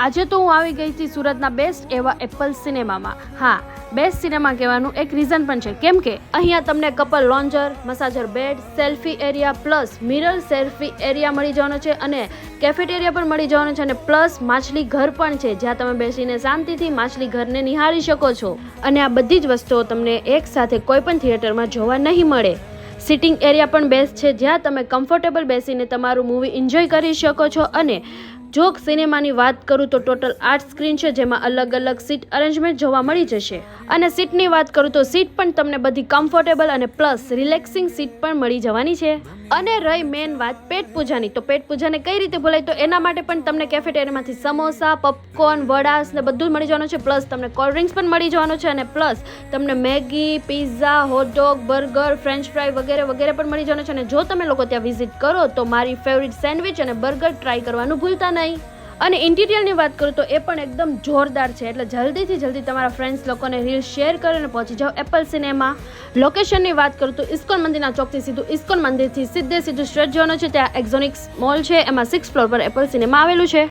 આજે તો હું આવી ગઈ હતી સુરતના બેસ્ટ એવા એપલ સિનેમામાં. હા, બેસ્ટ સિનેમા કહેવાનું એક રીઝન પણ છે, કેમ કે અહીંયા તમને couple lounger, massager bed, selfie area plus mirror selfie area મળી જવાનો છે અને કેફેટેરિયા પણ મળી જવાનો છે અને પ્લસ માછલી ઘર પણ છે, જ્યાં તમે બેસીને શાંતિથી માછલી ઘરને નિહાળી શકો છો. અને આ બધી જ વસ્તુઓ તમને એક સાથે કોઈ પણ થિયેટરમાં જોવા નહીં મળે. સિટિંગ એરિયા પણ બેસ્ટ છે, જ્યાં તમે કમ્ફર્ટેબલ બેસીને તમારું મૂવી એન્જોય કરી શકો છો. અને જો સિનેમાની વાત કરું તો ટોટલ 8 સ્ક્રીન છે, જેમાં અલગ અલગ સીટ અરેન્જમેન્ટ જોવા મળી જશે. અને સીટની વાત કરું તો સીટ પણ તમને બધી કમ્ફર્ટેબલ અને પ્લસ રિલેક્સિંગ સીટ પણ મળી જવાની છે. અને રહી મેન વાત પેટ પૂજાની, તો પેટ પૂજાને કઈ રીતે ભૂલાય, તો એના માટે પણ તમને કેફેટેરિયામાંથી સમોસા, પોપકોર્ન, વડાસ ને બધું જ મળી જવાનું છે. પ્લસ તમને કોલ્ડ ડ્રિંક્સ પણ મળી જવાનું છે અને પ્લસ તમને Maggi, pizza, hot dog, burger, French fry વગેરે વગેરે પણ મળી જવાનું છે. અને જો તમે લોકો ત્યાં વિઝિટ કરો તો મારી ફેવરિટ સેન્ડવિચ અને બર્ગર ટ્રાય કરવાનું ભૂલતા નહીં. અને ઇન્ટિરિયરની વાત કરું તો એ પણ એકદમ જોરદાર છે, એટલે જલ્દીથી જલ્દી તમારા ફ્રેન્ડ્સ લોકોને રીલ શેર કરીને પહોંચી જાઓ એપલ સિનેમા. લોકેશનની વાત કરું તો ઇસ્કોન મંદિરના ચોકથી સીધું ઇસ્કોન મંદિરથી સીધું સ્ટ્રેટ જવાનું છે. ત્યાં એક્ઝોનિક્સ મોલ છે, એમાં 6th ફ્લોર પર એપલ સિનેમા આવેલું છે.